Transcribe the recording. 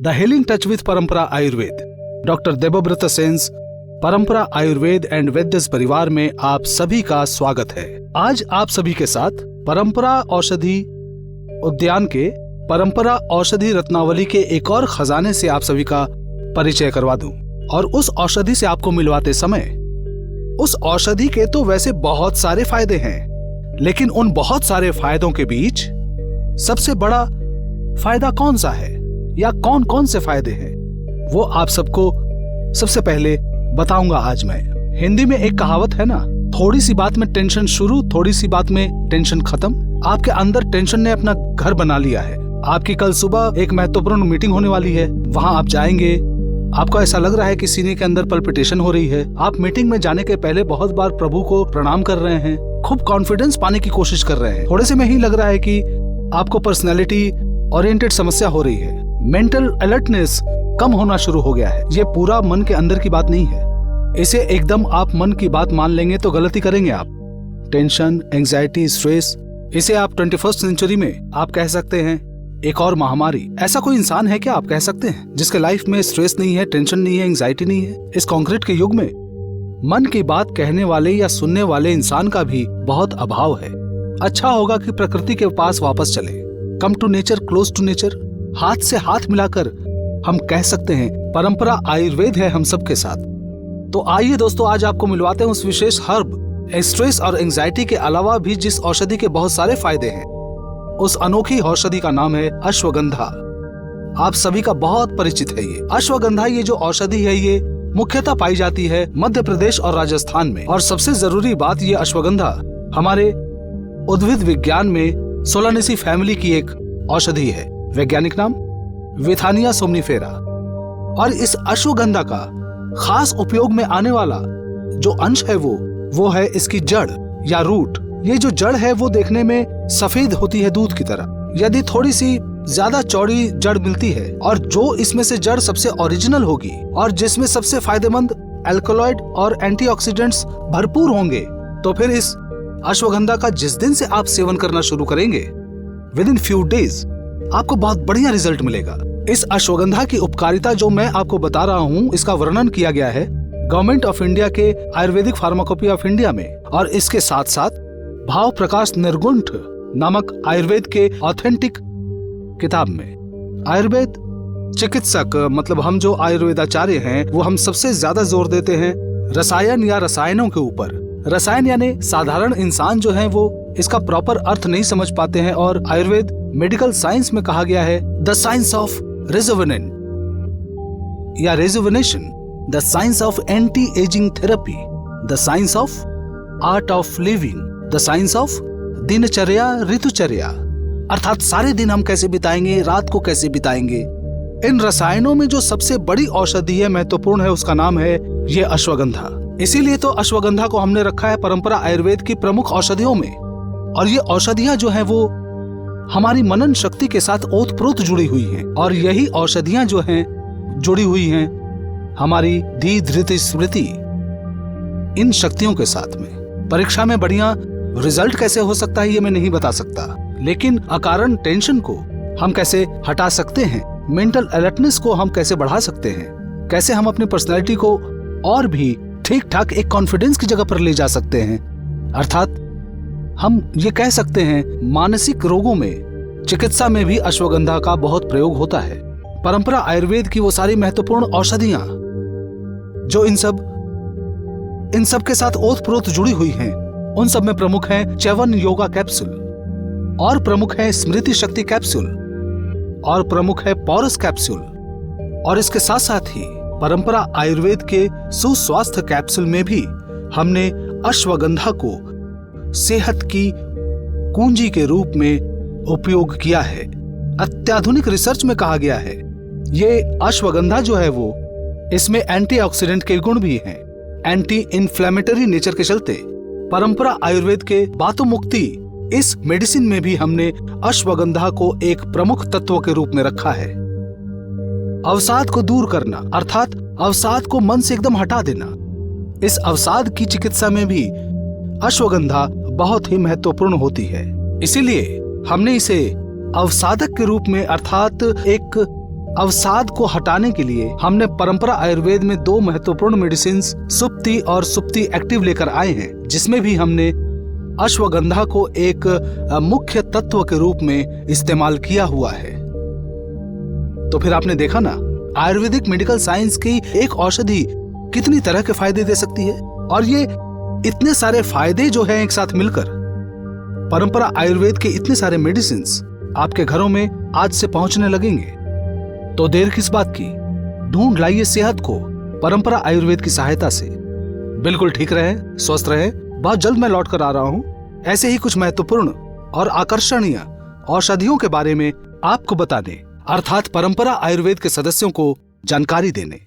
The healing touch with परंपरा Ayurveda. Doctor Devvrat sense परंपरा Ayurveda and वैद्यस परिवार में आप सभी का स्वागत है। आज आप सभी के साथ परंपरा औषधि उद्यान के परंपरा औषधि रत्नावली के एक और खजाने से आप सभी का परिचय करवा दूं और उस औषधि से आपको मिलवाते समय उस औषधि के तो वैसे बहुत सारे फायदे हैं, लेकिन उन बहुत सारे फायदों के बीच सबसे बड़ा फायदा कौन सा है या कौन कौन से फायदे हैं, वो आप सबको सबसे पहले बताऊंगा आज मैं। हिंदी में एक कहावत है ना, थोड़ी सी बात में टेंशन शुरू, थोड़ी सी बात में टेंशन खत्म। आपके अंदर टेंशन ने अपना घर बना लिया है। आपकी कल सुबह एक महत्वपूर्ण मीटिंग होने वाली है, वहां आप जाएंगे। आपको ऐसा लग रहा है कि सीने के अंदर पल्पिटेशन हो रही है। आप मीटिंग में जाने के पहले बहुत बार प्रभु को प्रणाम कर रहे हैं, खूब कॉन्फिडेंस पाने की कोशिश कर रहे हैं। थोड़े से में ही लग रहा है कि आपको पर्सनैलिटी ओरिएंटेड समस्या हो रही है, मेंटल अलर्टनेस कम होना शुरू हो गया है। ये पूरा मन के अंदर की बात नहीं है। इसे एकदम आप मन की बात मान लेंगे तो गलती करेंगे आप। टेंशन, एंजाइटी, स्ट्रेस, इसे आप 21st सेंचुरी में आप कह सकते हैं एक और महामारी। ऐसा कोई इंसान है क्या आप कह सकते हैं जिसके लाइफ में स्ट्रेस नहीं है, टेंशन नहीं है, एंजाइटी नहीं है? इस कंक्रीट के युग में मन की बात कहने वाले या सुनने वाले इंसान का भी बहुत अभाव है। अच्छा होगा कि प्रकृति के पास वापस चले। Come to nature, close to nature. हाथ से हाथ मिलाकर हम कह सकते हैं परंपरा आयुर्वेद है हम सबके साथ। तो आइए दोस्तों, आज आपको मिलवाते हैं उस विशेष हर्ब, स्ट्रेस और एंजाइटी के अलावा भी जिस औषधि के बहुत सारे फायदे हैं। उस अनोखी औषधि का नाम है अश्वगंधा। आप सभी का बहुत परिचित है ये अश्वगंधा। ये जो औषधि है ये मुख्यतः पाई जाती है मध्य प्रदेश और राजस्थान में। और सबसे जरूरी बात, ये अश्वगंधा हमारे उद्भिद विज्ञान में सोलानेसी फैमिली की एक औषधि है। वैज्ञानिक नाम विथानिया सोमनिफेरा। और इस अश्वगंधा का खास उपयोग में आने वाला जो अंश है वो है इसकी जड़ या रूट। ये जो जड़ है वो देखने में सफेद होती है दूध की तरह। यदि थोड़ी सी ज्यादा चौड़ी जड़ मिलती है और जो इसमें से जड़ सबसे ओरिजिनल होगी और जिसमें सबसे फायदेमंद एल्कलॉइड और एंटीऑक्सीडेंट्स भरपूर होंगे, तो फिर इस अश्वगंधा का जिस दिन से आप सेवन करना शुरू करेंगे, विद इन फ्यू डेज आपको बहुत बढ़िया रिजल्ट मिलेगा। इस अश्वगंधा की उपकारिता जो मैं आपको बता रहा हूँ, इसका वर्णन किया गया है गवर्नमेंट ऑफ इंडिया के आयुर्वेदिक फार्माकोपी ऑफ इंडिया में। और इसके साथ साथ भाव प्रकाश निर्गुंठ नामक आयुर्वेद के ऑथेंटिक किताब में। आयुर्वेद चिकित्सक मतलब हम जो आयुर्वेदाचार्य हैं, वो हम सबसे ज्यादा जोर देते हैं रसायन या रसायनों के ऊपर। रसायन यानी साधारण इंसान जो है वो इसका प्रॉपर अर्थ नहीं समझ पाते हैं। और आयुर्वेद मेडिकल साइंस में कहा गया है द साइंस ऑफ रेजुवेनेंट या rejuvenation, the science of anti ageing therapy, the science of art of living, the science of दिनचर्या ऋतुचर्या। अर्थात सारे दिन हम कैसे बिताएंगे, रात को कैसे बिताएंगे। इन रसायनों में जो सबसे बड़ी औषधि है, महत्वपूर्ण है, उसका नाम है ये अश्वगंधा। इसीलिए तो अश्वगंधा को हमने रखा है परंपरा आयुर्वेद की प्रमुख औषधियों में। और ये औषधियां जो हैं वो हमारी मनन शक्ति के साथ ओतप्रोत जुड़ी हुई हैं। और यही औषधियां जो हैं जुड़ी हुई हैं हमारी धी धृति स्मृति, इन शक्तियों के साथ में। परीक्षा में बढ़िया रिजल्ट कैसे हो सकता है ये मैं नहीं बता सकता, लेकिन अकारण टेंशन को हम कैसे हटा सकते हैं, मेंटल अलर्टनेस को हम कैसे बढ़ा सकते हैं, कैसे हम अपनी पर्सनैलिटी को और भी ठीक ठाक एक कॉन्फिडेंस की जगह पर ले जा सकते हैं। अर्थात हम ये कह सकते हैं मानसिक रोगों में चिकित्सा में भी अश्वगंधा का बहुत प्रयोग होता है। परंपरा आयुर्वेद की वो सारी महत्वपूर्ण औषधियां जो इन सब के साथ ओतप्रोत जुड़ी हुई हैं, उन सब में प्रमुख हैं च्यवन योगा कैप्सूल, और प्रमुख है स्मृति शक्ति कैप्सूल, और प्रमुख है पौरस कैप्सूल। और इसके साथ साथ ही परंपरा आयुर्वेद के सुस्वास्थ्य कैप्सूल में भी हमने अश्वगंधा को सेहत की कुंजी के रूप में उपयोग किया है। अत्याधुनिक रिसर्च में कहा गया है ये अश्वगंधा जो है वो, इसमें एंटीऑक्सीडेंट के गुण भी हैं। एंटी इन्फ्लेमेटरी नेचर के चलते परंपरा आयुर्वेद के बातों मुक्ति इस मेडिसिन में भी हमने अश्वगंधा को एक प्रमुख तत्व के रूप में रखा है। अवसाद को दूर करना, अर्थात अवसाद को मन से एकदम हटा देना, इस अवसाद की चिकित्सा में भी अश्वगंधा बहुत ही महत्वपूर्ण होती है। इसीलिए हमने इसे अवसादक के रूप में, अर्थात एक अवसाद को हटाने के लिए हमने परंपरा आयुर्वेद में 2 महत्वपूर्ण मेडिसिन सुप्ति और सुप्ति एक्टिव लेकर आए हैं, जिसमें भी हमने अश्वगंधा को एक मुख्य तत्व के रूप में इस्तेमाल किया हुआ है। तो फिर आपने देखा ना, आयुर्वेदिक मेडिकल साइंस की एक औषधि कितनी तरह के फायदे दे सकती है। और ये इतने सारे फायदे जो हैं एक साथ मिलकर, परंपरा आयुर्वेद के इतने सारे मेडिसिन आपके घरों में आज से पहुंचने लगेंगे। तो देर किस बात की, ढूंढ लाइए सेहत को परंपरा आयुर्वेद की सहायता से। बिल्कुल ठीक रहे, स्वस्थ रहे। बहुत जल्द मैं लौट कर आ रहा हूं ऐसे ही कुछ महत्वपूर्ण और आकर्षणीय औषधियों के बारे में आपको बताने, अर्थात परंपरा आयुर्वेद के सदस्यों को जानकारी देने।